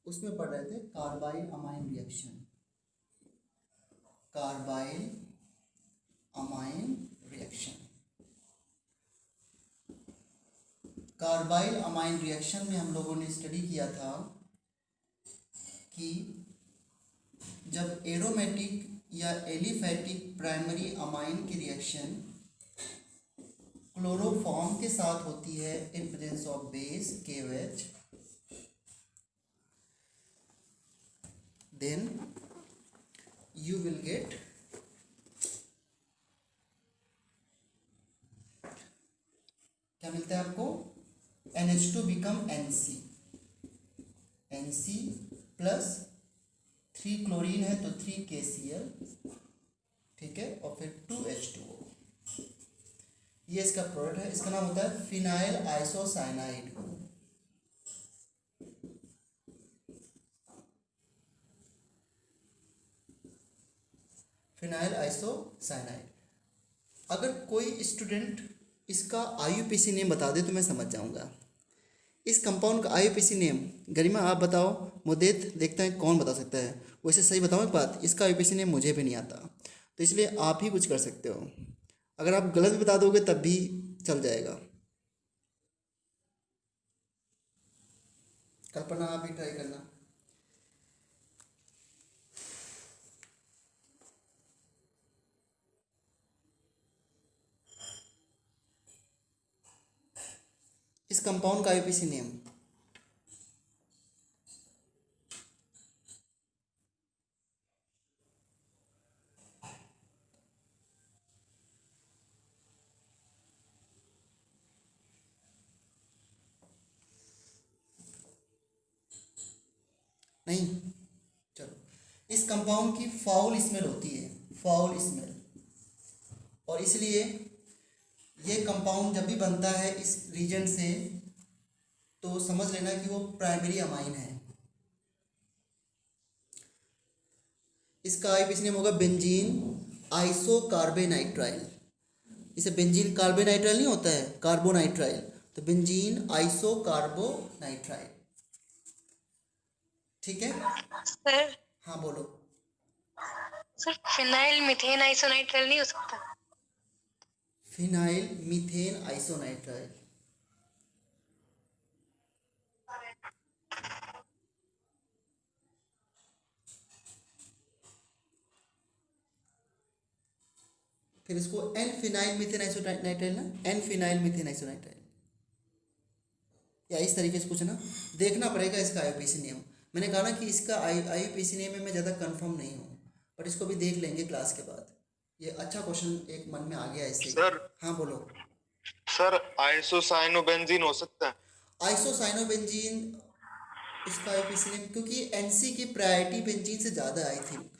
उसमें पढ़ रहे थे carbyl amine reaction, carbyl amine reaction. Carbyl amine reaction में हम लोगों ने स्टडी किया था कि जब एरोमेटिक या एलिफैटिक प्राइमरी अमाइन की रिएक्शन क्लोरोफॉर्म के साथ होती है in presence of base KOH, then you will get क्या मिलता है आपको, NH2 become NC plus 3 chlorine है तो 3 KCl, ठीक है, और फिर 2H2O। ये इसका प्रोडक्ट है, इसका नाम होता है फिनाइल आइसोसाइनाइड। Phenyl isocyanide. अगर कोई स्टूडेंट इसका IUPAC नेम बता दे तो मैं समझ जाऊंगा। इस कंपाउंड का IUPAC नेम, गरिमा आप बताओ, मुदेत देखते हैं कौन बता सकता है। वैसे सही बताओ एक बात, इसका IUPAC नेम मुझे भी नहीं आता, तो इसलिए आप ही कुछ कर सकते हो। अगर आप गलत भी बता दोगे तब भी चल जाएगा। कल्पना आप भी ट्राई करना। इस कंपाउंड का IUPAC नेम, नहीं, चलो, इस कंपाउंड की फाउल स्मेल होती है, फाउल स्मेल, और इसलिए ये कंपाउंड जब भी बनता है इस रीजन से तो समझ लेना कि वो प्राइमरी अमाइन है। इसका IUPAC नेम होगा बेंजीन आइसोकार्बोनाइट्राइल। इसे बेंजीन कार्बोनाइट्राइल नहीं होता है, कार्बोनाइट्राइल, तो बेंजीन आइसोकार्बोनाइट्राइल, ठीक है। सर, हाँ बोलो। सर फिनाइल मीथेन आइसोनाइट्राइल नहीं हो सकता? फिनाइल मीथेन आइसोनाइट्राइल, फिर इसको एन फिनाइल मीथेन आइसोनाइट्राइल ना, एन फिनाइल मीथेन आइसोनाइट्राइल, या इस तरीके से कुछ ना, देखना पड़ेगा इसका IUPAC नेम। मैंने कहा ना कि इसका IUPAC नेम में मैं ज़्यादा कंफर्म नहीं हूँ, बट इसको भी देख लेंगे क्लास के बाद। ये अच्छा क्वेश्चन एक मन में आ गया इससे। सर, हाँ बोलो। सर आइसोसाइनोबेंजीन हो सकता है? आइसोसाइनोबेंजीन इसका IUPAC नेम, क्योंकि NC की प्रायोरिटी बेंजीन से ज़्यादा आई थिंक,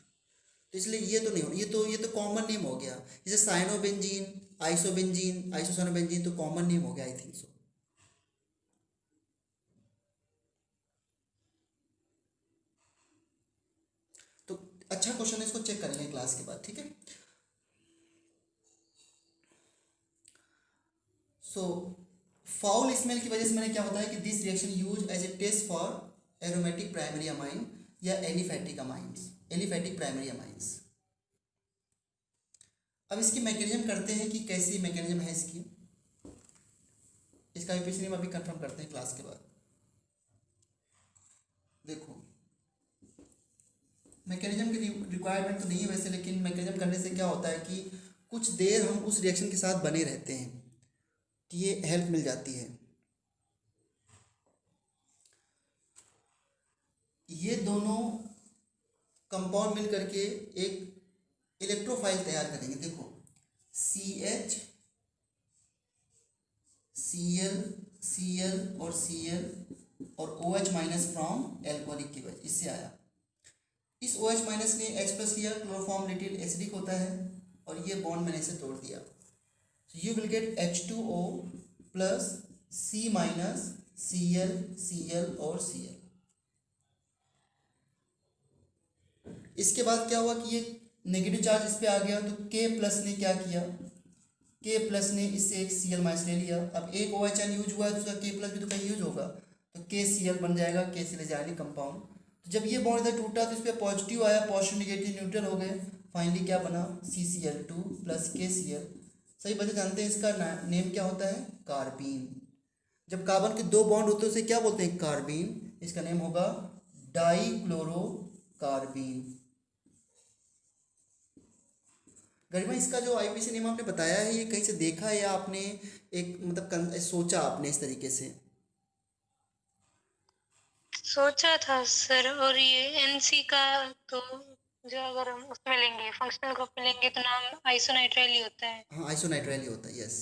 तो इसलिए ये तो नहीं हो, ये तो कॉमन नेम हो गया। जैसे साइनोबेंजीन, आइसोबेंजीन, आइसोसाइनोबेंजीन तो कॉमन नेम हो गया आई थिंक सो। तो अच्छा क्वेश्चन है, इसको चेक करेंगे क्लास के बाद, ठीक है। सो फाउल स्मेल की वजह से मैंने क्या बताया कि this reaction use as a test for aromatic primary amine या aliphatic amines, aliphatic primary amines. अब इसकी मैकेनिज्म करते हैं कि कैसी मैकेनिज्म है इसकी, इसका IUPAC नेम अभी कंफर्म करते हैं क्लास के बाद। देखो, मैकेनिज्म की रिक्वायरमेंट तो नहीं है वैसे, लेकिन मैकेनिज्म करने से क्या होता है कि कुछ देर हम उस रिएक्शन के साथ बने रहते हैं, कि ये हेल्प मिल जाती है। ये दोनों कंपाउंड मिल करके एक इलेक्ट्रोफाइल तैयार करेंगे। देखो CH Cl Cl और Cl और OH माइनस फ्रॉम एल्कोहलिक की वजह इससे आया। इस OH माइनस ने H प्लस लिया, क्लोरोफॉर्म लिटिल एसिडिक होता है, और ये बॉन्ड मैंने इसे तोड़ दिया। So you will get H2O plus C minus Cl Cl और Cl। इसके बाद क्या हुआ कि ये नेगेटिव चार्ज इस पे आ गया, तो K प्लस ने क्या किया, K प्लस ने इससे एक Cl माइनस ले लिया। अब एक OH यूज हुआ है तो उसका K प्लस भी तो कहीं यूज होगा, तो KCl बन जाएगा, KCl इज आयनिक कंपाउंड। तो जब ये बॉन्ड इधर टूटा तो इस पर पॉजिटिव आया, पॉजिटिव निगेटिव न्यूट्रल हो गए, फाइनली क्या बना CCl2 प्लस KCl। सही बच्चे जानते हैं इसका नेम क्या होता है, कार्बीन। जब कार्बन के दो बॉन्ड होते हैं उसे क्या बोलते हैं, कार्बीन। इसका नेम होगा डाइक्लोरोकार्बीन। गरिमा इसका जो IUPAC नेम आपने बताया है ये कहीं से देखा है या आपने एक मतलब सोचा आपने इस तरीके से? सोचा था सर, और ये एनसी का तो जो अगर हम उसमें लेंगे फंक्शनल ग्रुप में लेंगे तो नाम आइसोनाइट्राइल ही होता है, हाँ आइसोनाइट्राइल ही होता है, यस।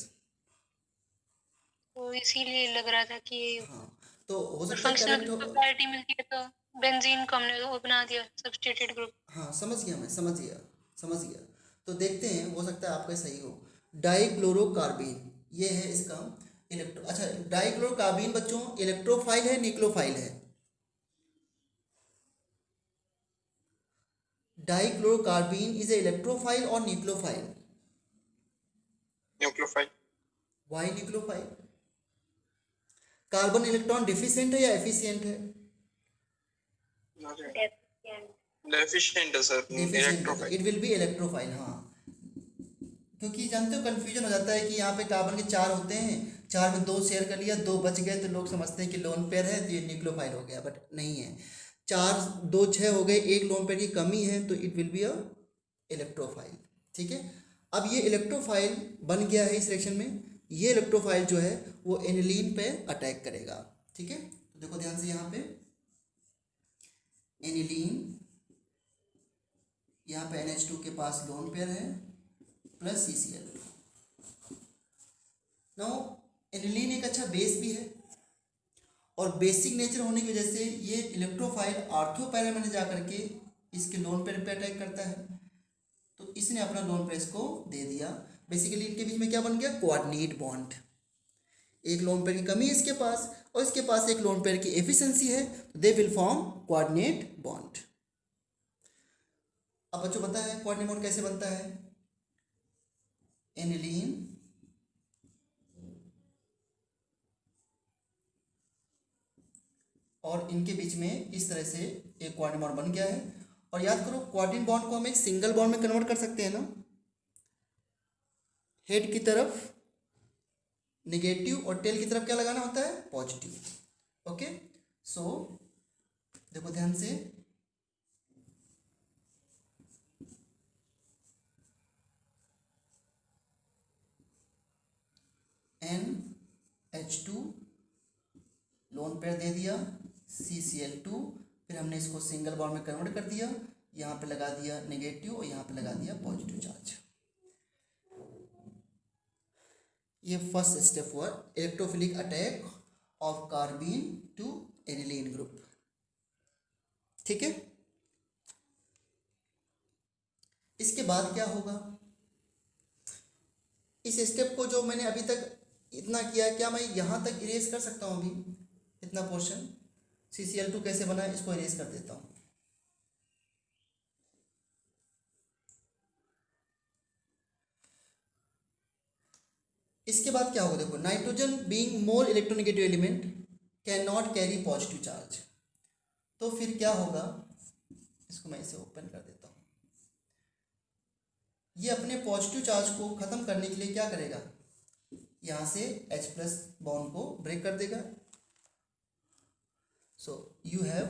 तो इसीलिए लग रहा था कि ये। हाँ तो हो और सकता है फंक्शनल करेक्ट ग्रुप को हो। प्रायोरिटी मिलती है तो बेंजीन को हमने वो बना दिया सब्स्टिट्यूटेड ग्रुप। हाँ समझ गया, मैं समझ गया, समझ गया। तो देखते हैं, हो सकता है आपका सही हो। डाइक्लोरोकार्बीन ये है इसका इलेक्ट्रो, अच्छा डाइक्लोरोकार्बीन बच्चों इलेक्ट्रोफाइल है न्यूक्लियोफाइल है? डाइक्लोरोकार्बीन इज ए इलेक्ट्रोफाइल और nucleophile? Nucleophile. Why nucleophile? Carbon electron deficient है या एफिशिएंट है? डेफिशिएंट है सर, डिफिशिएंट है, electrophile. It will be electrophile. हाँ क्योंकि जानते हो कंफ्यूजन हो जाता है कि यहाँ पे कार्बन के 4 होते हैं, 4 में 2 शेयर कर लिया, 2 बच गए, तो लोग समझते हैं कि लोन पेयर है तो ये न्यूक्लियोफाइल हो गया, बट नहीं है। 4 2 6 हो गए, एक लोन पेयर की कमी है तो it will be a electrophile. ठीक है, अब ये इलेक्ट्रोफाइल बन गया है इस रिएक्शन में, ये इलेक्ट्रोफाइल जो है वो एनिलीन पे अटैक करेगा। ठीक है, तो देखो ध्यान से यहाँ पे एनिलीन, यहाँ पे NH2 के पास लोन पेयर है प्लस CCl। नाउ एनिलीन एक अच्छा बेस भी है और बेसिक नेचर होने की वजह से ये इलेक्ट्रोफाइल आर्थो पैरा में जा करके इसके लोन पेयर पे अटैक करता है, तो इसने अपना लोन पेयर इसको दे दिया। बेसिकली इनके बीच में क्या बन गया, कोऑर्डिनेट बॉन्ड। एक लोन पेयर की कमी है इसके पास और इसके पास एक लोन पेयर की एफिशिएंसी है, तो they will form coordinate bond. अब बच्चों पता है कोऑर्डिनेट बॉन्ड कैसे बनता है, एनिलीन और इनके बीच में इस तरह से एक कोऑर्डिनेट बॉन्ड बन गया है। और याद करो कोऑर्डिनेट बॉन्ड को हम एक सिंगल बॉन्ड में कन्वर्ट कर सकते हैं ना, हेड की तरफ नेगेटिव और टेल की तरफ क्या लगाना होता है, पॉजिटिव। ओके, सो देखो ध्यान से, NH2 लोन पेयर दे दिया, CCl2, फिर हमने इसको सिंगल बॉन्ड में कन्वर्ट कर दिया, यहाँ पे लगा दिया नेगेटिव और यहाँ पे लगा दिया पॉजिटिव चार्ज। ये फर्स्ट स्टेप हुआ electrophilic attack of carbene to aniline group. ठीक है, इसके बाद क्या होगा, इस स्टेप को जो मैंने अभी तक इतना किया है, क्या मैं यहाँ तक इरेज कर सकता हूँ अभी इतना पोर्शन? CCl2 कैसे बना है इसको इरेज कर देता हूँ। इसके बाद क्या होगा, देखो nitrogen being more electronegative element can not carry positive charge, तो फिर क्या होगा, इसको मैं इसे ओपन कर देता हूँ। ये अपने पॉजिटिव चार्ज को खत्म करने के लिए क्या करेगा, यहाँ से H+ बॉन्ड को ब्रेक कर देगा। सो यू हैव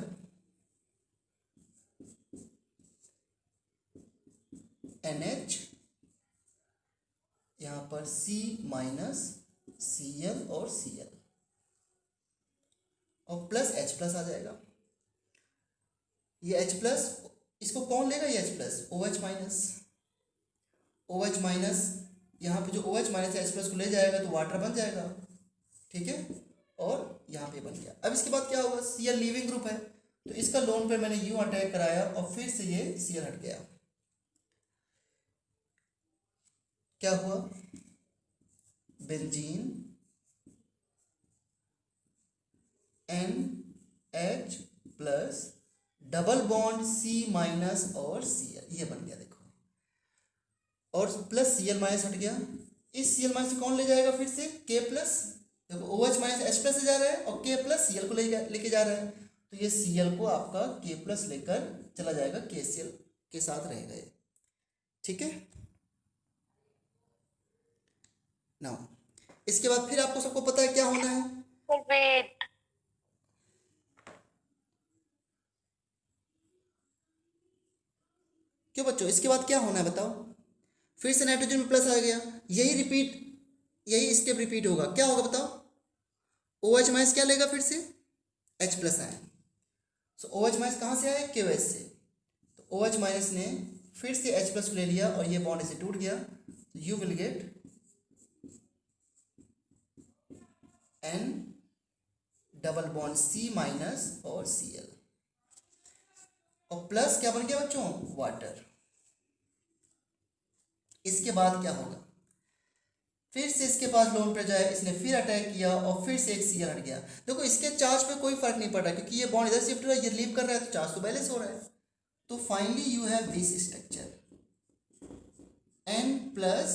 NH, यहाँ पर C- Cl और Cl और प्लस H+ आ जाएगा। ये H+, इसको कौन लेगा, ये H+, OH-, यहाँ पे जो OH- H+ को ले जाएगा तो वाटर बन जाएगा। ठीक है, और यहाँ पे बन गया। अब इसके बाद क्या होगा, Cl लीविंग ग्रुप है तो इसका लोन पे मैंने यूं अटैक कराया और फिर से ये Cl हट गया। क्या हुआ, benzene NH+ double bond C- और Cl, ये बन गया देखो, और प्लस Cl- हट गया। इस Cl- से कौन ले जाएगा फिर से, K+, देखो O H minus H plus से जा रहा है और के प्लस सी एल को लेके जा रहा है, तो ये सी एल को आपका के प्लस लेकर चला जाएगा, के सी एल के साथ रहेगा ये, ठीक है। नाउ इसके बाद फिर आपको सबको पता है क्या होना है, सर वेट, क्यों बच्चों, इसके बाद क्या होना है बताओ। फिर से नाइट्रोजन में प्लस आ गया, यही स्टेप रिपीट होगा, क्या होगा बताओ। ओ एच माइनस क्या लेगा फिर से, एच प्लस आयन। सो ओ एच माइनस कहाँ से आया, के एच से, तो ओ एच माइनस ने फिर से एच प्लस को ले लिया और ये बॉन्ड इसे टूट गया, तो you will get an double bond C minus और सी एल, और प्लस क्या बन गया बच्चों, वाटर। इसके बाद क्या होगा, फिर से इसके पास लोन पे जाए, इसने फिर अटैक किया और फिर से एक सी हट गया। देखो इसके चार्ज पे कोई फर्क नहीं पड़ रहा क्योंकि ये बॉन्ड इधर शिफ्ट हो रहा है, ये लीव कर रहा है, तो चार्ज तो बैलेंस हो रहा है। तो finally you have this structure N plus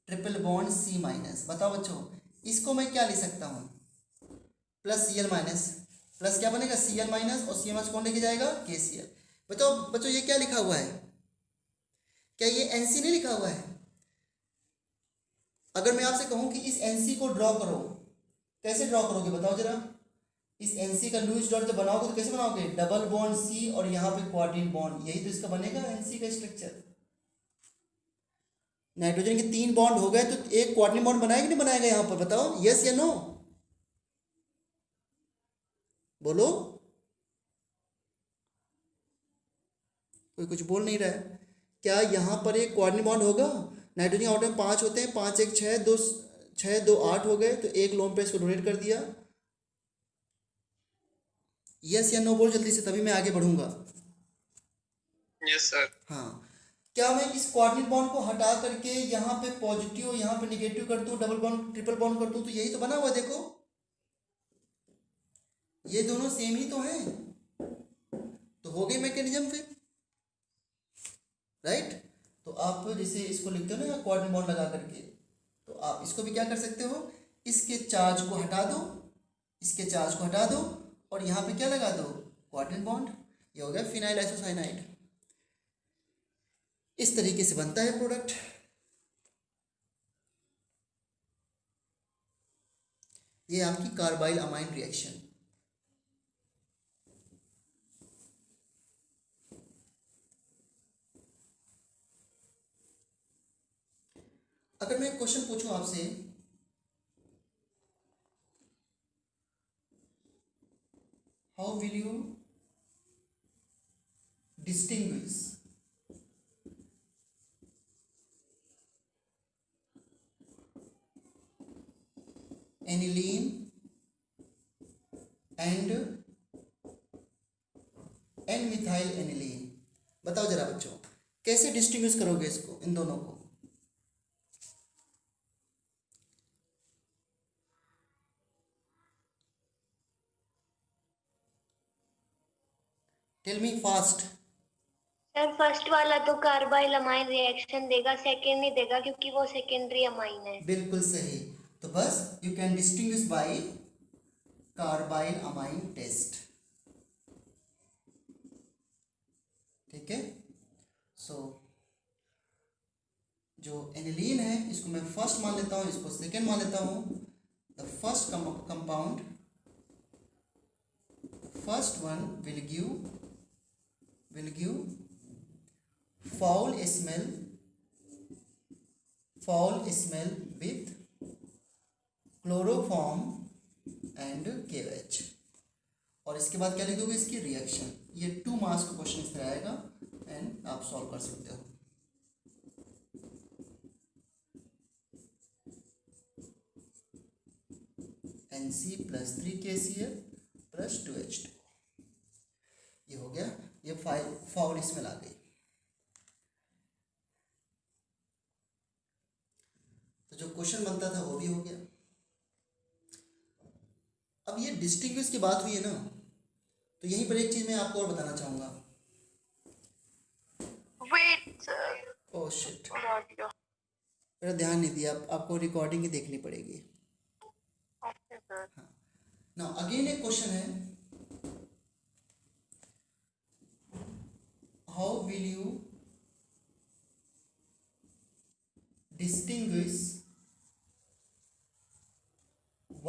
triple bond C minus. बताओ बच्चों इसको मैं क्या लिख सकता हूँ, plus C L minus, plus क्या बनेगा सी एल माइनस, और सी एल माइनस कौन लेके जाएगा, के सी एल। बताओ बच्चों ये क्या लिखा हुआ है, क्या ये एन सी नहीं लिखा हुआ है। अगर मैं आपसे कहूं कि इस एनसी को ड्रॉ करो, कैसे ड्रॉ करोगे बताओ जरा। इस एनसी का लुईस डॉट जब बनाओगे तो कैसे बनाओगे, डबल बॉन्ड सी और यहाँ पे क्वाड्रेटिक बॉन्ड, यही तो इसका बनेगा एनसी का स्ट्रक्चर। नाइट्रोजन के 3 बॉन्ड हो गए तो एक क्वाड्रेटिक बॉन्ड बनाएगा कि नहीं बनाएगा यहाँ पर, बताओ यस या नो, बोलो। कोई कुछ बोल नहीं रहा है। क्या यहाँ पर एक क्वाड्रेटिक बॉन्ड होगा, नाइट्रोजन आउट में 5 होते हैं, 5 1 6 2 6 2 8 हो गए, तो एक लोन पे इसको डोनेट कर दिया। यस या नो बोल जल्दी से, तभी मैं आगे बढ़ूंगा। Yes sir. हाँ, क्या मैं इस क्वाड्रेटिक बॉन्ड को हटा करके यहाँ पे पॉजिटिव यहाँ पे निगेटिव कर दूँ, डबल बॉन्ड ट्रिपल बॉन्ड कर दूँ, तो यही तो बना हुआ, देखो ये दोनों सेम ही तो हैं, तो हो गई मैकेनिज्म फिर, राइट। तो आप जैसे इसको लिखते हो ना क्वाड्रेटिक बॉन्ड लगा करके, तो आप इसको भी क्या कर सकते हो, इसके चार्ज को हटा दो, इसके चार्ज को हटा दो और यहाँ पे क्या लगा दो, क्वाड्रेटिक बॉन्ड, ये हो गया फिनाइल आइसोसाइनाइड। इस तरीके से बनता है प्रोडक्ट। ये आपकी कार्बाइल अमाइन रिएक्शन। अगर मैं एक क्वेश्चन पूछूं आपसे, how will you distinguish aniline and n-methyl aniline, बताओ जरा बच्चों कैसे डिस्टिंग्विश करोगे इसको, इन दोनों को। Tell me fast. Sir first वाला तो कार्बाइल अमाइन रिएक्शन देगा, सेकेंड नहीं देगा क्योंकि वो सेकेंडरी अमाइन है। बिल्कुल सही, तो बस you can distinguish by carbyl amine test, ठीक है। सो जो एनिलीन है इसको मैं फर्स्ट मान लेता हूँ, इसको सेकेंड मान लेता हूँ। The first compound, first one will give foul smell with chloroform and KOH। और इसके बाद क्या लिखोगे, इसकी रिएक्शन। ये 2 मार्क्स का क्वेश्चन इस तरह आएगा एंड आप सॉल्व कर सकते हो। NC+3KCl + 2H2, ये हो गया, ये फाउल स्मेल आ गई। तो जो क्वेश्चन बनता था वो भी हो गया। अब ये डिस्टिंग्विश की बात हुई है ना, तो यहीं पर एक चीज मैं आपको और बताना चाहूंगा। Wait sir, oh shit, audio, मेरा ध्यान नहीं दिया, आपको रिकॉर्डिंग ही देखनी पड़ेगी। ओके। सर। नाउ अगेन एक क्वेश्चन है, how will you distinguish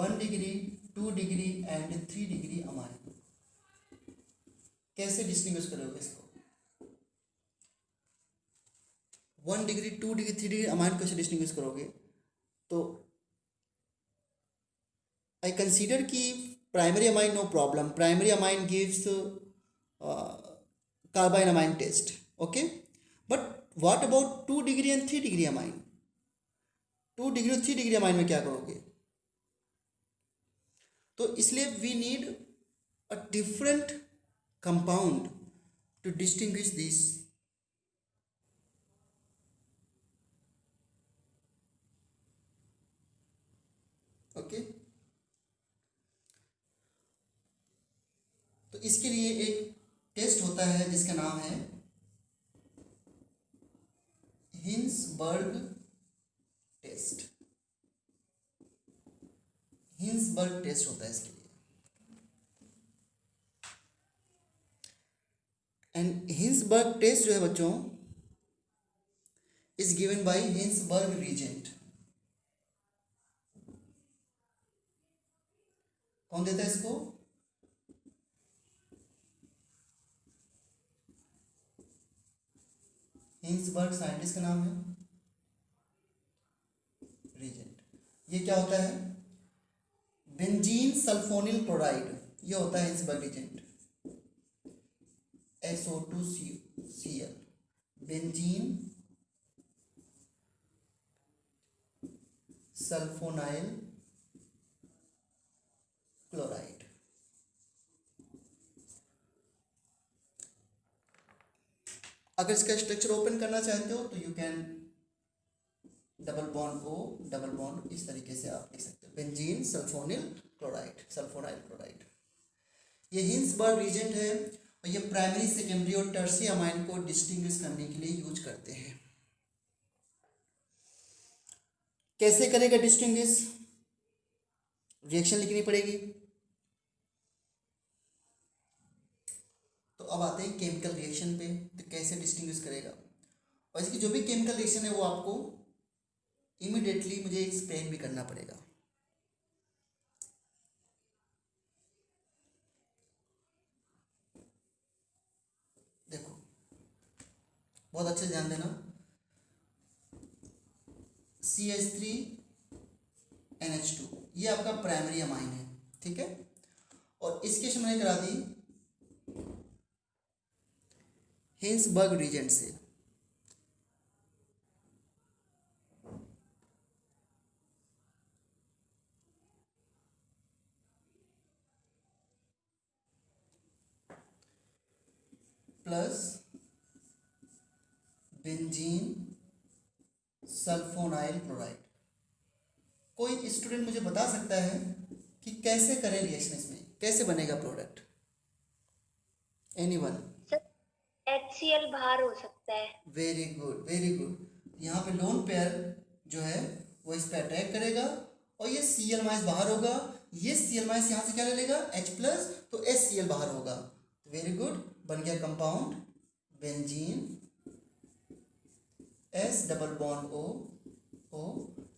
1 degree 2 degree and 3 degree amine? कैसे डिस्टिंग्विश करोगे इसको? 1 डिग्री 2 डिग्री 3 डिग्री अमाइन कैसे डिस्टिंग्विश करोगे? तो आई कंसीडर कि primary amine no problem, primary amine gives carbine amine test, okay, but what about 2 degree and 3 degree amine? 2 degree और 3 degree amine में क्या करोगे? तो इसलिए we need a different compound to distinguish this. Okay, तो इसके लिए एक टेस्ट होता है जिसका नाम है हिंसबर्ग टेस्ट। हिंसबर्ग टेस्ट होता है इसके लिए, एंड हिंसबर्ग टेस्ट जो है बच्चों is given by Hinsberg reagent. कौन देता है इसको? हिंसबर्ग साइंटिस्ट का नाम है रीजेंट। ये क्या होता है? बेंजीन सल्फोनिल क्लोराइड, ये होता है Hinsberg reagent, SO2Cl, benzene sulphonyl chloride. अगर इसका स्ट्रक्चर ओपन करना चाहते हो तो you can double bond O double bond, इस तरीके से आप लिख सकते हो, benzene sulphonyl chloride, sulphonyl chloride. ये हिंसबर्ग रीजेंट है और ये प्राइमरी, सेकेंडरी और टर्शियरी अमाइन को डिस्टिंग्विश करने के लिए यूज करते हैं। कैसे करेगा डिस्टिंग्विश? रिएक्शन लिखनी पड़ेगी। तो अब आते हैं केमिकल रिएक्शन पे, तो कैसे डिस्टिंग्विश करेगा? और इसकी जो भी केमिकल रिएक्शन है वो आपको इमीडिएटली मुझे एक्सप्लेन भी करना पड़ेगा। देखो बहुत अच्छे से ध्यान देना, CH3NH2 ये आपका प्राइमरी अमाइन है, ठीक है, और इसके से मैंने करा दी हिंसबर्ग रीजेंट से। Plus benzene sulphonyl chloride. कोई स्टूडेंट मुझे बता सकता है कि कैसे करें रिएक्शन, इसमें कैसे बनेगा प्रोडक्ट? एनीवन? HCl बाहर हो सकता है। Very good, very good. यहाँ पे लोन पेयर जो है वो इस पे अटैक करेगा और ये Cl माइनस बाहर होगा, ये Cl माइनस यहाँ से क्या ले लेगा H प्लस, तो HCl बाहर होगा। वेरी गुड, बन गया compound benzene S double bond O,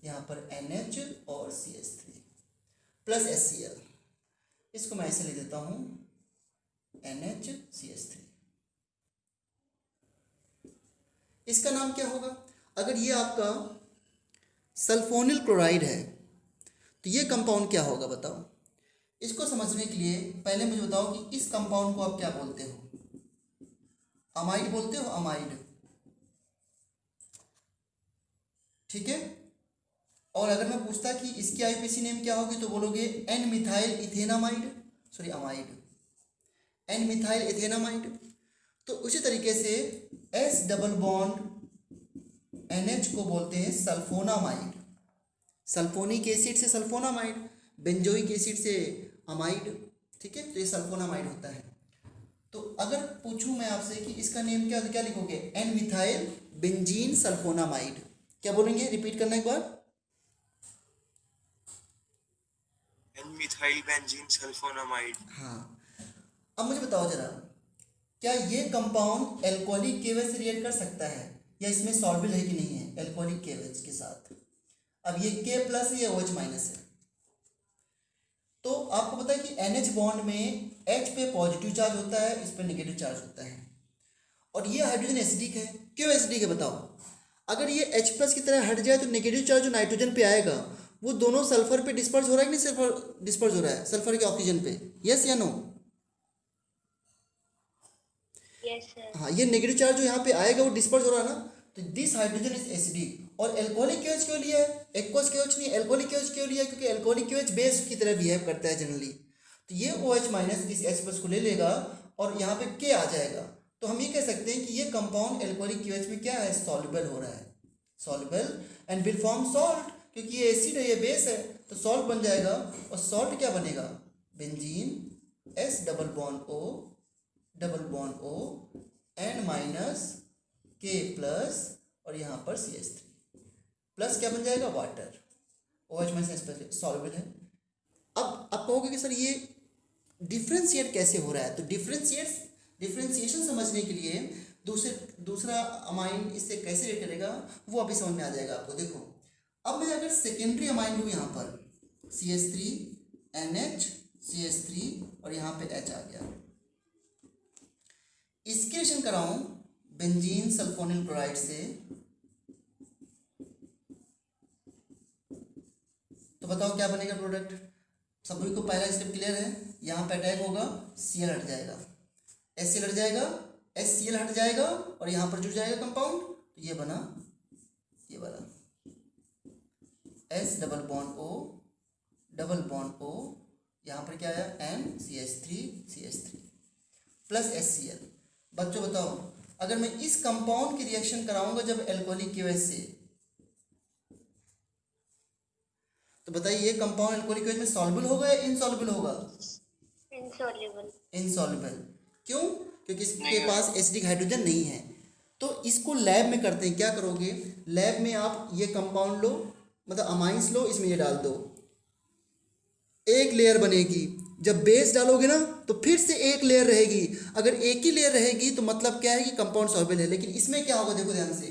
यहाँ पर NH और CH3 प्लस HCl। इसको मैं ऐसे लिख देता हूँ NHCH3। इसका नाम क्या होगा? अगर ये आपका सल्फोनिल क्लोराइड है तो ये कंपाउंड क्या होगा बताओ? इसको समझने के लिए पहले मुझे बताओ कि इस कंपाउंड को आप क्या बोलते हो? अमाइड बोलते हो? अमाइड, ठीक है। और अगर मैं पूछता कि इसकी आईपीसी नेम क्या होगी तो बोलोगे N methyl ethanamide, sorry amide, N methyl ethanamide. तो उसी तरीके से एस डबल बॉन्ड NH को बोलते हैं सल्फोनामाइड, सल्फोनिक एसिड से सल्फोनामाइड, बेंजोइक एसिड से अमाइड, ठीक है, तो ये सल्फोनामाइड होता है। तो अगर पूछूं मैं आपसे कि इसका नेम क्या, तो क्या लिखोगे? N methyl benzene sulphonamide. क्या बोलेंगे? रिपीट करना एक बार। N methyl benzene sulphonamide. हाँ, अब मुझे बताओ जरा, क्या ये कंपाउंड एल्कोहलिक केवेज से रिएक्ट कर सकता है या इसमें सॉल्युबल है कि नहीं है एल्कोहलिक केवेज के साथ? अब ये K प्लस है या OH माइनस है? तो आपको पता है कि NH बॉन्ड में H पे पॉजिटिव चार्ज होता है, इस पे नेगेटिव चार्ज होता है, और ये हाइड्रोजन एसिडिक है। क्यों एसिडिक है बताओ? अगर ये H प्लस की तरह हट जाए तो नेगेटिव चार्ज जो नाइट्रोजन पे आएगा वो दोनों सल्फर पे डिस्पर्स हो रहा है कि नहीं? सल्फर डिस्पर्स हो रहा है सल्फर के ऑक्सीजन पे, यस या नो? Yes sir. हाँ, ये नेगेटिव चार्ज जो यहाँ पे आएगा वो डिस्पर्स हो रहा है ना, तो दिस हाइड्रोजन इज एसिडिक। और एल्कोहलिक KOH क्यों लिया है? एक्वस KOH नहीं, एल्कोहलिक KOH क्यों लिया है? क्योंकि एल्कोहलिक KOH बेस की तरह बिहेव करता है जनरली। तो ये OH माइनस इस H प्लस को ले लेगा और यहाँ पे K आ जाएगा, तो हम ये कह सकते हैं कि ये कंपाउंड एल्कोहलिक KOH में क्या है? सॉल्युबल हो रहा है, soluble and will form salt, क्योंकि ये एसिड है, ये बेस है, तो सॉल्ट बन जाएगा। और सॉल्ट क्या बनेगा? Benzene S double bond O N minus K plus और यहाँ पर CH3 प्लस क्या बन जाएगा? Water. OH minus plus soluble है। अब आप कहोगे कि सर ये डिफ्रेंशिएट कैसे हो रहा है? तो डिफ्रेंशिएशन समझने के लिए दूसरा अमाइन इससे कैसे रिएक्ट करेगा वो अभी समझ में आ जाएगा आपको। देखो, अब मैं अगर सेकेंडरी अमाइन लूँ, यहाँ पर CH3 NH CH3 और यहाँ पे H आ गया, इसके रिएक्शन कराऊं बेंजीन सल्फोनिल क्लोराइड से, तो बताओ क्या बनेगा प्रोडक्ट? सभी को पहला स्टेप क्लियर है? यहाँ पे अटैक होगा, Cl हट जाएगा, HCl हट जाएगा, HCl हट जाएगा और यहाँ पर जुड़ जाएगा कंपाउंड, तो ये बना, ये वाला S डबल बॉन्ड O, यहाँ पर क्या आया? NCH3 plus HCl। बच्चों बताओ, अगर मैं इस कंपाउंड की रिएक्शन कराऊंगा जब एल्कोहलिक KOH से, तो बताइए ये कंपाउंड एल्कोहलिक KOH में सॉल्युबल होगा या इनसॉल्युबल होगा? इनसॉल्युबल। क्यों? क्योंकि इसके पास एसिडिक हाइड्रोजन नहीं है। तो इसको लैब में करते हैं, क्या करोगे? लैब में आप ये कंपाउंड लो, मतलब अमाइंस लो, इसमें ये डाल दो, एक लेयर बनेगी। जब बेस डालोगे ना तो फिर से एक लेयर रहेगी। अगर एक ही लेयर रहेगी तो मतलब क्या है कि कंपाउंड सॉल्युबल है। लेकिन इसमें क्या होगा? देखो ध्यान से,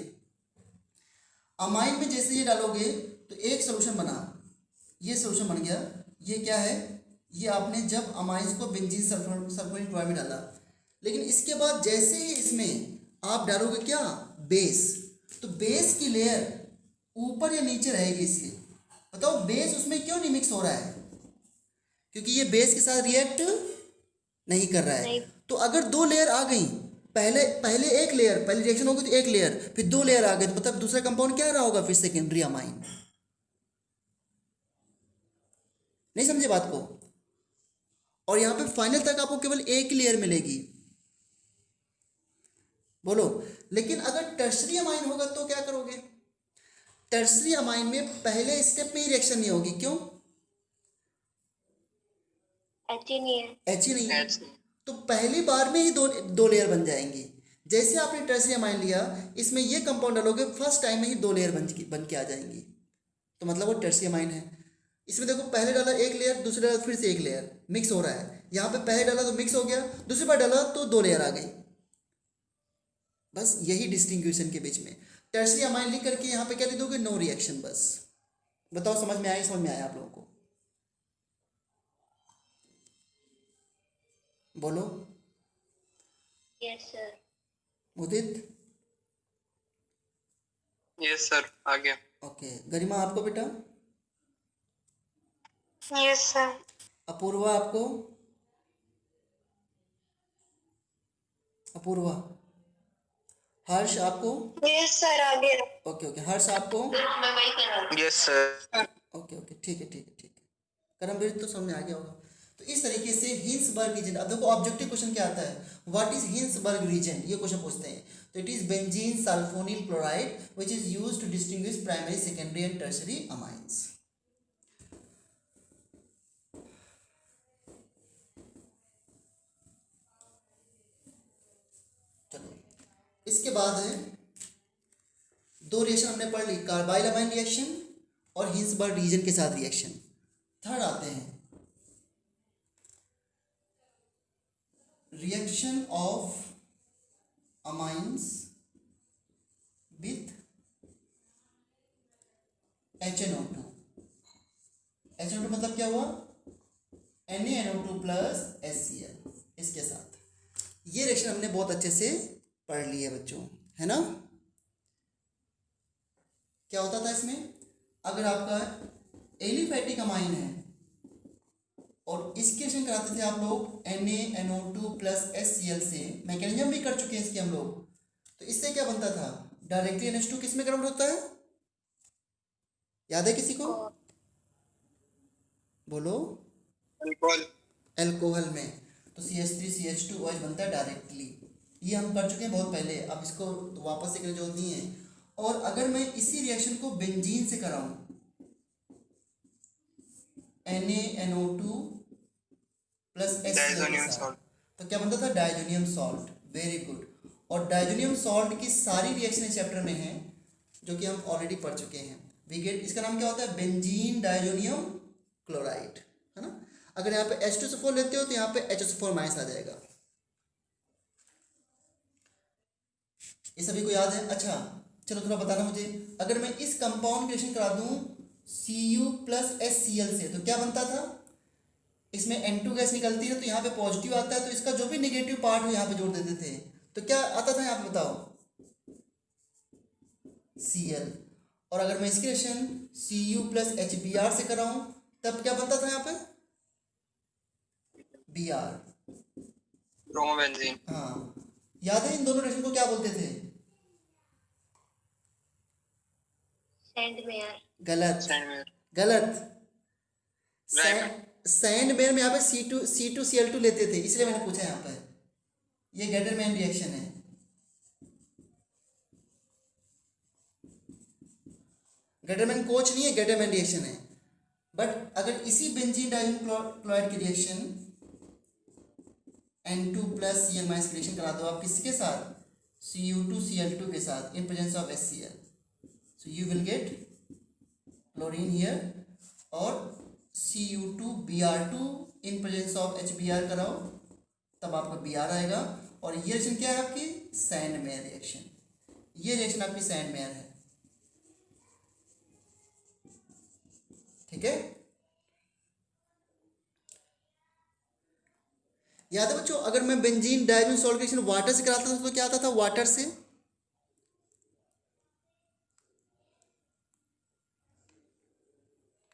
अमाइन में जैसे ये डालोगे तो एक सोल्यूशन बना, ये सोल्यूशन बन गया। ये क्या है? ये आपने जब अमाइंस को बेंजीन सल्फोनिल क्लोराइड में डाला, लेकिन इसके बाद जैसे ही इसमें आप डालोगे क्या? बेस, तो बेस की लेयर ऊपर या नीचे रहेगी इसके। बताओ बेस उसमें क्यों नहीं मिक्स हो रहा है? क्योंकि ये बेस के साथ रिएक्ट नहीं कर रहा है। तो अगर दो लेयर आ गई, पहले एक लेयर, पहले रिएक्शन होगी तो एक लेयर, फिर दो लेयर आ गए, तो मतलब दूसरा कंपाउंड क्या रहा होगा? फिर सेकेंडरी अमाइन। नहीं समझे बात को? और यहां पे फाइनल तक आपको केवल एक लेयर मिलेगी, बोलो। लेकिन अगर टर्शरी अमाइन होगा तो क्या करोगे? टर्शरी अमाइन में पहले स्टेप में ही रिएक्शन नहीं होगी। क्यों? H नहीं है। H नहीं है, तो पहली बार में ही दो लेयर बन जाएंगी। जैसे आपने टर्शरी अमाइन लिया, इसमें ये कंपाउंड डालोगे, फर्स्ट टाइम में ही दो लेयर बन के आ जाएंगी, तो मतलब वो टर्शरी अमाइन है। इसमें देखो, पहले डाला एक लेयर, दूसरे डाला फिर से एक लेयर, मिक्स हो रहा है। यहाँ पे पहले डाला तो मिक्स हो गया, दूसरी बार डाला तो दो लेयर आ गई। बस यही डिस्टिंग्विशन के बीच में। टर्शरी अमाइन लिख करके यहाँ पे क्या लिख दोगे? No reaction. बस बताओ, समझ में आया? समझ में आया आप लोगों को? बोलो। Yes sir. Udit? Yes sir, आ गया। ओके। गरिमा आपको बेटा? Yes sir. अपूर्वा आपको? अपूर्वा। हर्ष आपको? यस सर, आ गया। Okay okay. हर्ष आपको? Yes sir. ओके ओके, ठीक है ठीक है ठीक है। करमवीर तो समझ में आ गया होगा। तो इस तरीके से हिंसबर्ग रीजन, अब देखो ऑब्जेक्टिव क्वेश्चन क्या आता है? व्हाट इज हिंसबर्ग रीजन, ये क्वेश्चन पूछते हैं। तो it is benzene sulphonyl chloride which is used to distinguish primary, secondary and tertiary amines. चलो, इसके बाद है दो रिएक्शन हमने पढ़ ली, कार्बाइल अमाइन रिएक्शन और हिंसबर्ग रीजन के साथ रिएक्शन। थर्ड आते हैं reaction of amines with HNO2। HNO2 मतलब क्या हुआ, NaNO2 प्लस HCl। इसके साथ ये रिएक्शन हमने बहुत अच्छे से पढ़ ली है बच्चों, है ना। क्या होता था इसमें, अगर आपका एलिफैटिक अमाइन है और इसके रिएक्शन कराते थे आप लोग NaNO2 प्लस HCl से, मैकेनिज्म भी कर चुके हैं इसके हम लोग। तो इससे क्या बनता था, डायरेक्टली NH2 किस में कन्वर्ट होता है, याद है किसी को, बोलो, अल्कोहल। अल्कोहल में। तो CH3CH2OH बनता है डायरेक्टली। ये हम कर चुके हैं बहुत पहले, अब इसको वापस से करने की जरूरत नहीं है। और अगर मैं इसी रिएक्शन को बेंजीन से कराऊं, NaNO2 प्लस HCl के साथ, तो क्या बनता था, डाइजोनियम सॉल्ट। Very good. और डाइजोनियम सॉल्ट की सारी रिएक्शन इस चैप्टर में है जो कि हम ऑलरेडी पढ़ चुके हैं। वी गेट, इसका नाम क्या होता है, बेंजीन डाइजोनियम क्लोराइड, है ना। अगर यहाँ पे H2SO4 लेते हो तो यहाँ पे HSO4 माइनस आ जाएगा। ये सभी को याद है। अच्छा चलो थोड़ा बताना मुझे, अगर मैं इस कंपाउंड की रिएक्शन करा दूं Cu प्लस HCl से, तो क्या बनता था, इसमें N2 गैस निकलती है तो यहाँ पे पॉजिटिव आता है, तो इसका जो भी नेगेटिव पार्ट हो यहाँ पे जोड़ देते थे, तो क्या आता था यहाँ पे बताओ, Cl। और अगर मैं इसकी रिएक्शन Cu प्लस HBr से कराऊं तब क्या बनता था यहाँ पे, Br। ब्रोमोबेंजीन। हाँ, याद है इन दोनों रिएक्शन को क्या बोलते थे, सैंडमेयर। गलत, सैंडमेयर। गलत। Right. सैंडमेयर में यहाँ पे C2Cl2 लेते थे, इसलिए मैंने पूछा यहाँ पर। ये गेटरमैन रिएक्शन है। गेटरमैन कोच नहीं है, गेटरमैन रिएक्शन है। बट अगर इसी बेंजीन डाइजोनियम क्लोराइड की reaction N2 plus Cl minus reaction करा दो आप किसके साथ, Cu2Cl2 के साथ in presence of HCl, so you will gate chlorine here, और Cu2Br2 in presence of HBr कराओ तब आपका Br आएगा। और ये रिएक्शन क्या है आपकी, सैंडमेयर रिएक्शन। ये रिएक्शन आपकी सैंडमेयर है, ठीक है। याद है बच्चों, अगर मैं benzene diazonium salt reaction water से कराता था तो क्या आता था, वाटर से,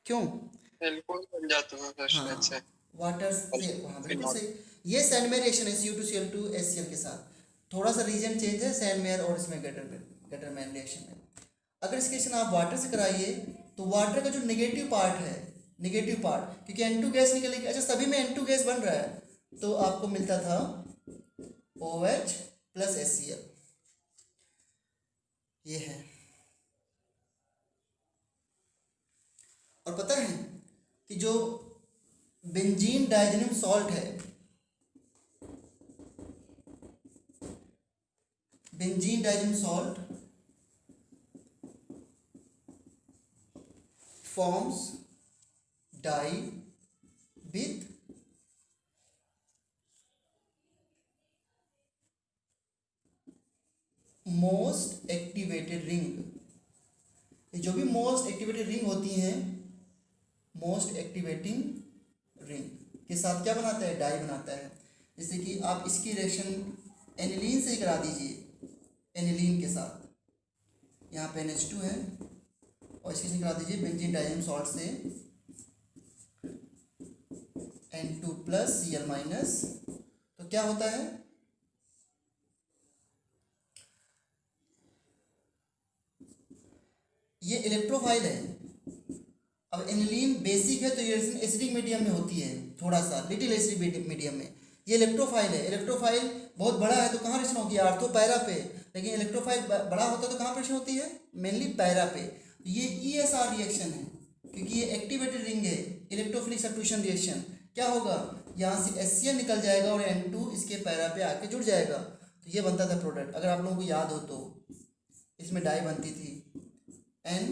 क्यों, अल्कोहल बन जाता था सर शायद से। वाटर से, हाँ बिल्कुल सही। ये सैंडमेयर रिएक्शन है Cu2Cl2 HCl के साथ। थोड़ा सा रीजन चेंज है सैंडमेयर और इसमें गेटरमैन रिएक्शन में। अगर इसके रिएक्शन आप वाटर से कराइए तो वाटर का जो नेगेटिव पार्ट है, नेगेटिव पार्ट, क्योंकि N2 गैस निकलेगी, अच्छा सभी में N2 गैस बन रहा है, तो आपको मिलता था OH प्लस HCl। ये है। और पता है कि जो बेंजीन डाइजोनियम सॉल्ट है, benzene diazonium salt forms dye with most activated ring. जो भी मोस्ट एक्टिवेटेड रिंग होती हैं, मोस्ट एक्टिवेटिंग रिंग के साथ क्या बनाता है, डाई बनाता है। जैसे कि आप इसकी रिएक्शन एनिलीन से ही करा दीजिए, एनिलीन के साथ यहाँ पे NH2 है और इसकी करा दीजिए बेंजीन डाइजोनियम सॉल्ट से N2 प्लस Cl माइनस, तो क्या होता है, ये इलेक्ट्रोफाइल है। अब एनिलीन बेसिक है तो ये एसिडिक मीडियम में होती है, थोड़ा सा लिटिल एसिडिक मीडियम में। ये इलेक्ट्रोफाइल है, इलेक्ट्रोफाइल बहुत बड़ा है तो कहाँ रिएक्शन होगी, आर्थो पैरा पे। लेकिन इलेक्ट्रोफाइल बड़ा होता है तो कहाँ रिएक्शन होती है, मेनली पैरा पे। ये ESR रिएक्शन है क्योंकि ये एक्टिवेटेड रिंग है, इलेक्ट्रोफिलिक सब्स्टिट्यूशन रिएक्शन। क्या होगा, यहाँ से HCl निकल जाएगा और N2 इसके पैरा पे आके जुड़ जाएगा, तो ये बनता था प्रोडक्ट। अगर आप लोगों को याद हो तो इसमें डाई बनती थी N,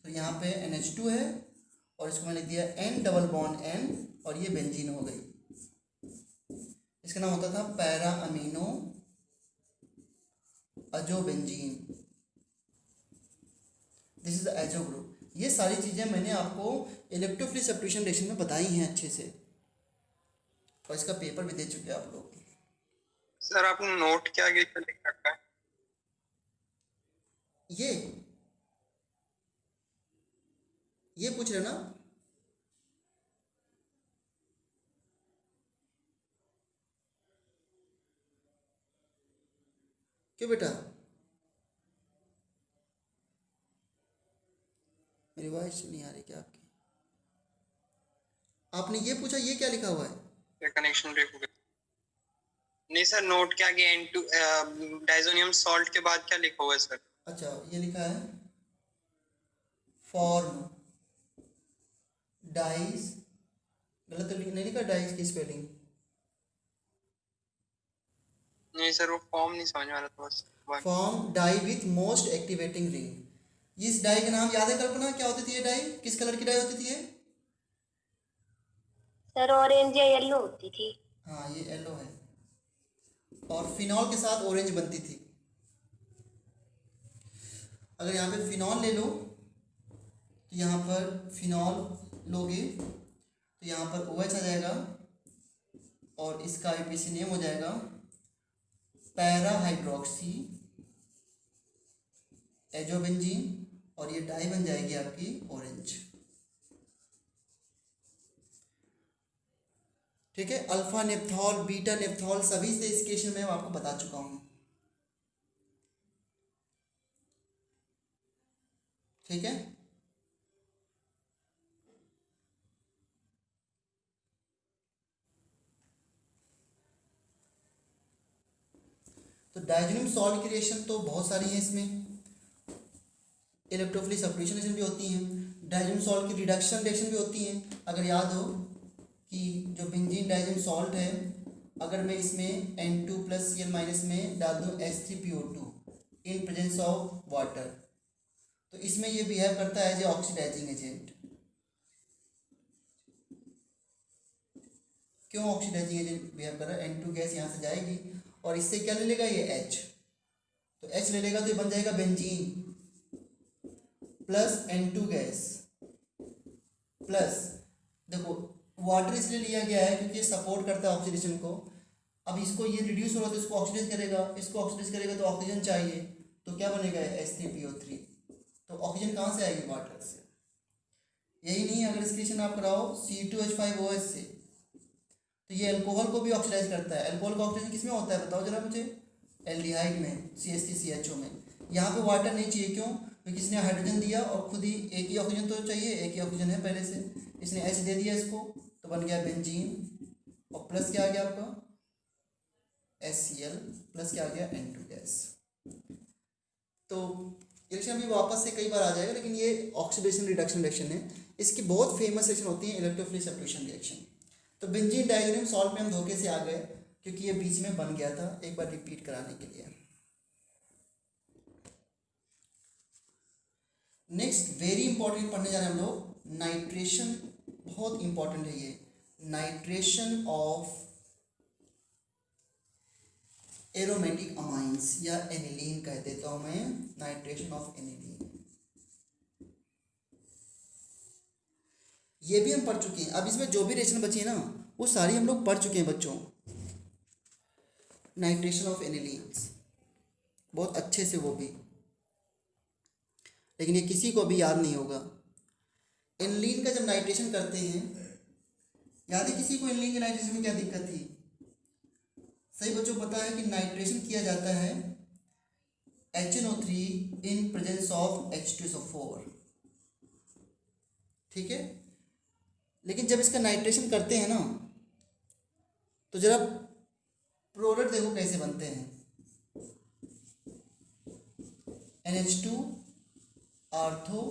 तो यहाँ पे NH2 है और इसको मैंने लिख दिया N डबल बॉन्ड N, और ये बेंजीन हो गई। इसका नाम होता था para amino azobenzene. This is the azo group. ये सारी चीज़ें मैंने आपको इलेक्ट्रोफिलिक सब्स्टिट्यूशन रिएक्शन में बताई हैं अच्छे से, और इसका पेपर भी दे चुके हैं आप लोग। सर आपने नोट क्या आगे पे लिख रखा है? ये पूछ रहे ना? क्यों बेटा, मेरी वॉइस नहीं आ रही क्या आपकी? आपने ये पूछा ये क्या लिखा हुआ है? ये कनेक्शन ब्रेक हो गया। नहीं सर, नोट क्या आगे N2 डाइजोनियम सॉल्ट के बाद क्या लिखा हुआ है सर? अच्छा, ये लिखा है फॉर्म डाइज, गलत तो नहीं लिखा डाइज की स्पेलिंग? नहीं सर, वो फॉर्म नहीं समझ में आ रहा था बस। Form dye with most activating ring. इस डाई का नाम याद है कल्पना, क्या होती थी ये डाई? किस कलर की डाई होती थी ये? सर ऑरेंज या येलो होती थी। हाँ, ये येलो है, और फिनॉल के साथ ऑरेंज बनती थी। अगर यहाँ पे फिनॉल ले लो तो यहाँ पर फिनॉल लोगे तो यहाँ पर OH आ जाएगा, और इसका IUPAC नेम हो जाएगा पैरा हाइड्रोक्सी एजोबेंजीन, और ये डाई बन जाएगी आपकी ऑरेंज। ठीक है, अल्फा नेप्थॉल, बीटा नेप्थॉल, सभी से इस क्वेश्चन में आपको बता चुका हूँ। ठीक है, तो डायजोनियम सॉल्ट की रिएक्शन तो बहुत सारी हैं इसमें, इलेक्ट्रोफिलिक सब्स्टिट्यूशन रिएक्शन भी होती हैं, डायजोनियम सॉल्ट की रिडक्शन रिएक्शन भी होती हैं। अगर याद हो कि जो बेंजीन डायजोनियम सॉल्ट है, अगर मैं इसमें N2+Cl- में डाल दूँ H3PO2 in presence of water, तो इसमें ये बिहेव करता है एज ए ऑक्सीडाइजिंग एजेंट। क्यों ऑक्सीडाइजिंग एजेंट बिहेव कर रहा है? N2 गैस यहाँ से जाएगी और इससे क्या ले लेगा ये H, तो H ले लेगा तो ये बन जाएगा benzene plus N2 gas plus, देखो वाटर इसलिए लिया गया है क्योंकि ये सपोर्ट करता है ऑक्सीडेशन को। अब इसको ये रिड्यूस हो रहा है तो इसको ऑक्सीडाइज करेगा, इसको ऑक्सीडाइज करेगा तो ऑक्सीजन चाहिए, तो क्या बनेगा H3PO3, तो ऑक्सीजन कहाँ से आएगी? वाटर से। यही नहीं, अगर इस रिएक्शन आप कराओ C2H5OH से, तो ये अल्कोहल को भी ऑक्सीडाइज करता है। अल्कोहल का ऑक्सीजन किस में होता है बताओ जरा मुझे? एल्डिहाइड में, CH3CHO में। यहाँ पे वाटर नहीं चाहिए, क्यों? क्योंकि इसने हाइड्रोजन दिया और खुद ही एक ही ऑक्सीजन तो चाहिए, एक ही ऑक्सीजन है पहले से, इसने H दे दिया इसको, तो बन गया बेंजीन, और प्लस क्या आ गया आपका HCl, प्लस क्या आ गया N2 गैस। तो रिएक्शन अभी वापस से कई बार आ जाएगा, लेकिन ये ऑक्सीडेशन रिडक्शन रिएक्शन है, इसकी बहुत फेमस रिएक्शन होती है इलेक्ट्रोफिलिक सब्स्टिट्यूशन रिएक्शन। तो बेंजीन डायजोनियम सॉल्ट में हम धोखे से आ गए क्योंकि ये बीच में बन गया था, एक बार रिपीट कराने के लिए। नेक्स्ट वेरी इंपॉर्टेंट पढ़ने जा रहे हैं हम लोग, नाइट्रेशन, बहुत इंपॉर्टेंट है ये, नाइट्रेशन ऑफ एरोमेटिक अमाइंस या एनिलीन कह देता हूं मैं, नाइट्रेशन ऑफ एनिलीन। ये भी हम पढ़ चुके हैं। अब इसमें जो भी रिएक्शन बची है ना वो सारी हम लोग पढ़ चुके हैं बच्चों, नाइट्रेशन ऑफ एनिलीन्स बहुत अच्छे से, वो भी, लेकिन ये किसी को भी याद नहीं होगा। एनिलीन का जब नाइट्रेशन करते हैं, याद है किसी को एनिलीन के नाइट्रेशन में क्या दिक्कत थी? सही बच्चों पता है कि नाइट्रेशन किया जाता है HNO3 in presence of H2SO4, ठीक है। लेकिन जब इसका नाइट्रेशन करते हैं ना तो जरा प्रोडक्ट देखो कैसे बनते हैं, NH2 ortho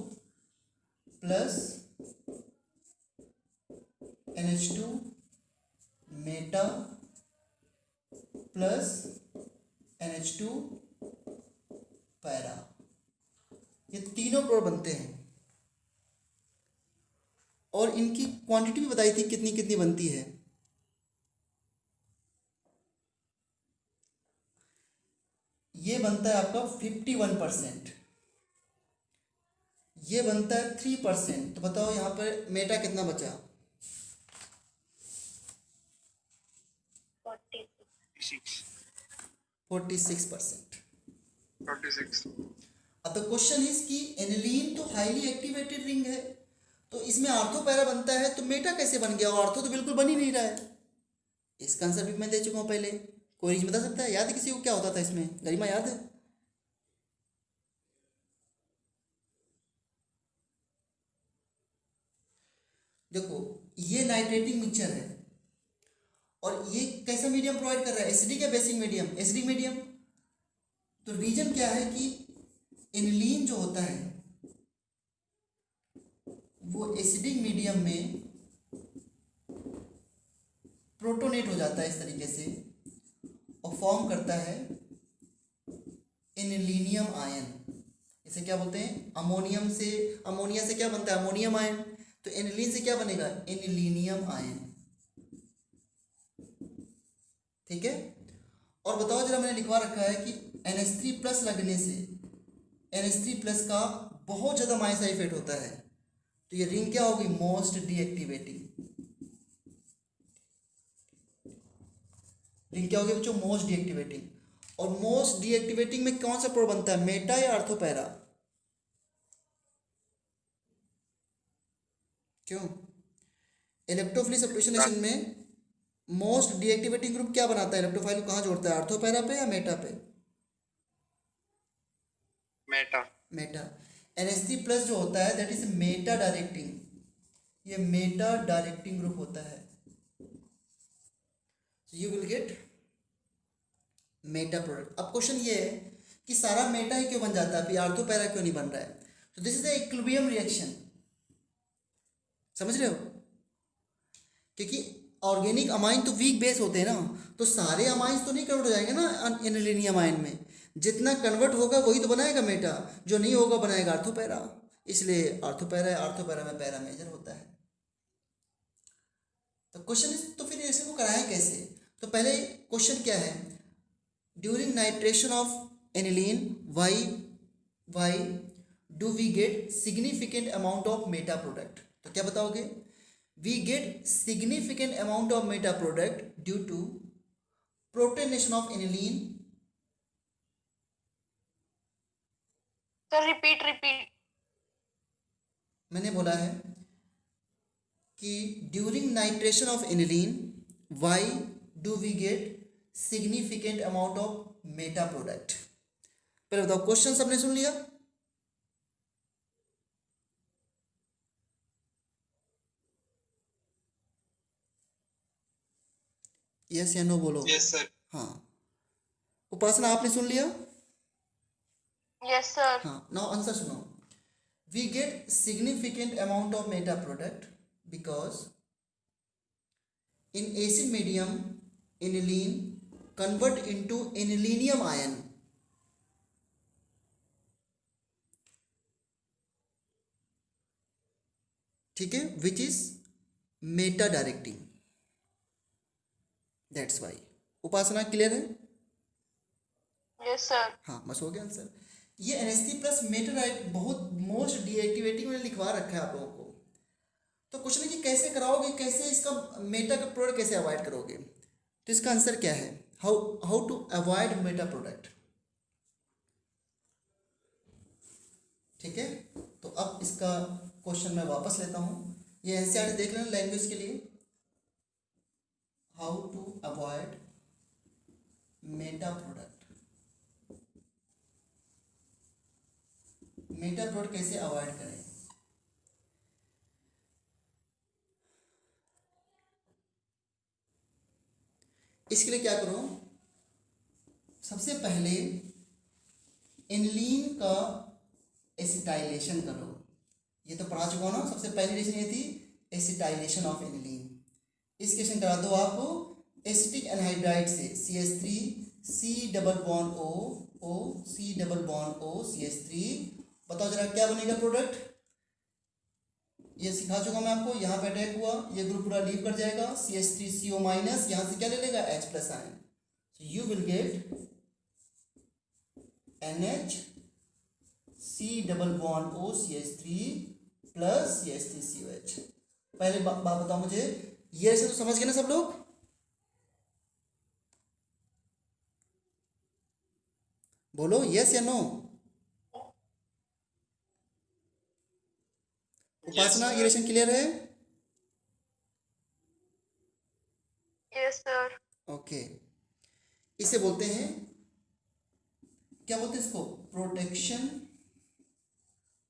plus NH2 Meta plus NH2 para, ये तीनों प्रोडक्ट बनते हैं, और इनकी क्वांटिटी भी बताई थी कितनी कितनी बनती है। ये बनता है आपका 51%, ये बनता है 3%। तो बताओ यहाँ पर मेटा कितना बचा? 46%। 46। अब द क्वेश्चन इज कि एनिलीन तो हाईली एक्टिवेटेड रिंग है, तो इसमें आर्थो पैरा बनता है, तो मेटा कैसे बन गया? और आर्थो तो बिल्कुल बन ही नहीं रहा है। इसका आंसर भी मैं दे चुका हूँ पहले। कोई रीज बता सकता है? याद है किसी को क्या होता था इसमें? गरिमा याद है? देखो ये नाइट्रेटिंग मिक्सचर है और ये कैसा मीडियम प्रोवाइड कर रहा है? एसिडिक या बेसिक मीडियम? Acidic medium. तो रीजन क्या है कि एनिलीन जो होता है वो एसिडिक मीडियम में प्रोटोनेट हो जाता है इस तरीके से और फॉर्म करता है एनिलीनियम आयन। इसे क्या बोलते हैं? अमोनियम से, अमोनिया से क्या बनता है? Ammonium ion. तो एनिलीन से क्या बनेगा? Anilinium ion. ठीक है। और बताओ जरा, मैंने लिखवा रखा है कि NH3+ लगने से NH3+ का बहुत ज़्यादा माइनस इफेक्ट होता है, तो ये रिंग क्या होगी? Most deactivating ring. क्या होगी बच्चों? Most deactivating. और मोस्ट डीएक्टिवेटिंग में कौन सा प्रोड बनता है? मेटा या आर्थोपैरा? क्यों? इलेक्ट्रोफिलिक सब्स्टिट्यूशन में मोस्ट डीएक्टिवेटिंग ग्रुप क्या बनाता है? इलेक्ट्रोफाइल को कहाँ जोड़ता है? आर्थोपैरा पे या मेटा पे? मेटा। मेटा। NH3+ जो होता है दैट इज मेटा डायरेक्टिंग, ये मेटा डायरेक्टिंग ग्रुप होता है। You will gate Meta product. अब क्वेश्चन ये है कि सारा मेटा ही क्यों बन जाता है, अभी आर्थोपैरा क्यों नहीं बन रहा है? तो this is the equilibrium reaction. समझ रहे हो? क्योंकि ऑर्गेनिक अमाइन तो वीक बेस होते हैं ना, तो सारे अमाइंस तो नहीं कन्वर्ट हो जाएंगे ना एनिलीनियम आयन में। जितना कन्वर्ट होगा वही तो बनाएगा मेटा, जो नहीं होगा बनाएगा आर्थोपैरा। इसलिए आर्थोपैरा, आर्थोपैरा में पैरा मेजर होता है। तो क्वेश्चन इस, तो फिर इसको कराएं कैसे? तो पहले क्वेश्चन क्या है? During nitration of aniline why do we get significant amount of meta product? तो क्या बताओगे? We get significant amount of meta product due to protonation of aniline. Sir repeat. मैंने बोला है कि during nitration of aniline why do we get significant amount of meta product. पहले बताओ, question सबने सुन लिया? यस या नो बोलो। Yes sir. हाँ। उपासना आपने सुन लिया? Yes sir. हाँ। नाउ आंसर सुनो। We get significant amount of meta product because in acid medium aniline convert into anilinium ion. ठीक है, which is meta directing, that's why. Upasana clear है? Yes sir. हाँ, बस हो गया आंसर। ये NH3+ मेटा डायरेक्ट बहुत मोस्ट डीएक्टिवेटिंग मैंने लिखवा रखा है आप लोगों को। तो क्वेश्चन है कि कैसे कराओगे, कैसे इसका मेटा का प्रोडक्ट कैसे अवॉइड करोगे? तो इसका आंसर क्या है? How to avoid meta product. ठीक है, तो अब इसका क्वेश्चन मैं वापस लेता हूँ। ये एनसीईआरटी देख लेना लैंग्वेज के लिए। How to avoid meta product. Meta product कैसे अवॉइड करें? इसके लिए क्या करो? सबसे पहले एनिलीन का एसिटाइलेशन करो। ये तो पढ़ा चुका हो ना। सबसे पहली रिएक्शन ये थी एसिटाइलेशन ऑफ एनिलीन। इस क्वेश्चन करा दो आप एसिटिक एनहाइड्राइड से CH3 C double bond O C double bond O CH3। बताओ जरा क्या बनेगा प्रोडक्ट? ये सिखा चुका मैं आपको। यहाँ पे अटैक हुआ, ये ग्रुप पूरा लीव कर जाएगा, CH3CO-, यहाँ से क्या ले लेगा H+ ion. So you will gate NH C double bond OCH3 plus CH3COH। पहले बात बताओ मुझे, ये ऐसे तो समझ गए ना सब लोग? बोलो यस या नो। उपासना, ये रिलेशन क्लियर है? Yes sir. ओके, इसे बोलते हैं, क्या बोलते हैं इसको? Protection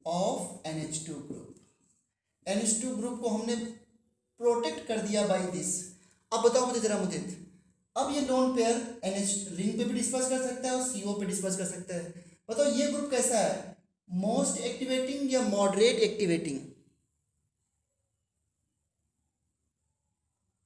of NH2 group. NH2 group को हमने प्रोटेक्ट कर दिया बाय दिस। अब बताओ मुझे जरा मुदित, अब ये लोन पेयर NH रिंग पे भी डिस्पर्स कर सकता है और CO पे डिस्पर्स कर सकता है। बताओ ये ग्रुप कैसा है, मोस्ट एक्टिवेटिंग या moderate activating?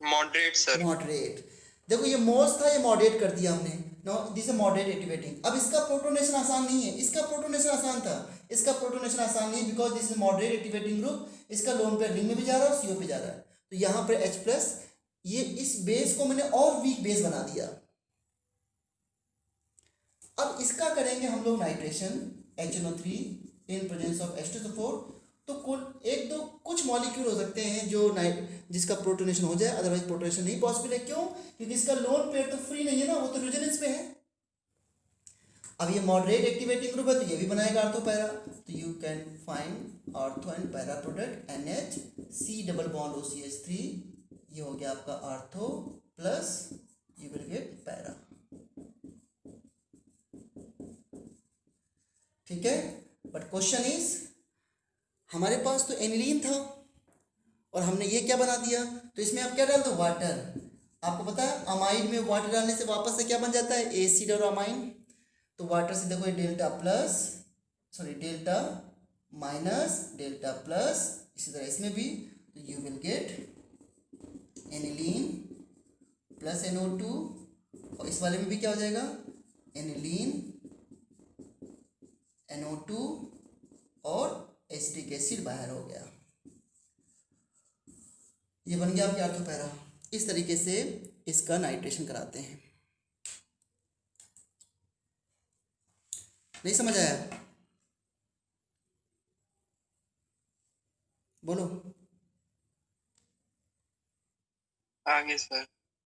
Moderate sir. Moderate. देखो ये मोस्ट था, ये मॉडरेट कर दिया हमने। No this is moderate activating. अब इसका प्रोटोनेशन आसान नहीं है, इसका प्रोटोनेशन आसान था, इसका प्रोटोनेशन आसान नहीं है because this is moderate activating group. इसका लोन पेयर रिंग में भी जा रहा है और CO पे जा रहा है, तो यहाँ पर H प्लस, ये इस बेस को मैंने और वीक बेस बना दिया। अब इसका करेंगे हम लोग nitration HNO3 in presence of H2SO4। तो एक दो कुछ मॉलिक्यूल हो सकते हैं जो जिसका प्रोटोनेशन हो जाए, अदरवाइज प्रोटोनेशन नहीं पॉसिबल है। क्यों? क्योंकि इसका लोन पेयर तो फ्री नहीं है ना, वो तो रेजोनेंस में है। अब ये मॉडरेट एक्टिवेटिंग ग्रुप है तो ये भी बनाएगा ऑर्थो पैरा, तो you can find ortho and para product NH C double bond OCH3, ये हो गया आपका ortho plus you will gate para. ठीक है, बट क्वेश्चन इज, हमारे पास तो एनिलीन था और हमने ये क्या बना दिया, तो इसमें आप क्या डाल दो? वाटर। आपको पता है अमाइड में वाटर डालने से वापस से क्या बन जाता है? एसिड और अमाइन। तो वाटर से देखो ये delta plus, sorry delta minus delta plus, इसी तरह इसमें भी, तो you will gate aniline plus NO2, और इस वाले में भी क्या हो जाएगा? एनिलीन NO2 और एसिटिक एसिड बाहर हो गया। ये बन गया आपके ऑर्थो पैरा। इस तरीके से इसका नाइट्रेशन कराते हैं। नहीं समझ आया? बोलो। आगे सर।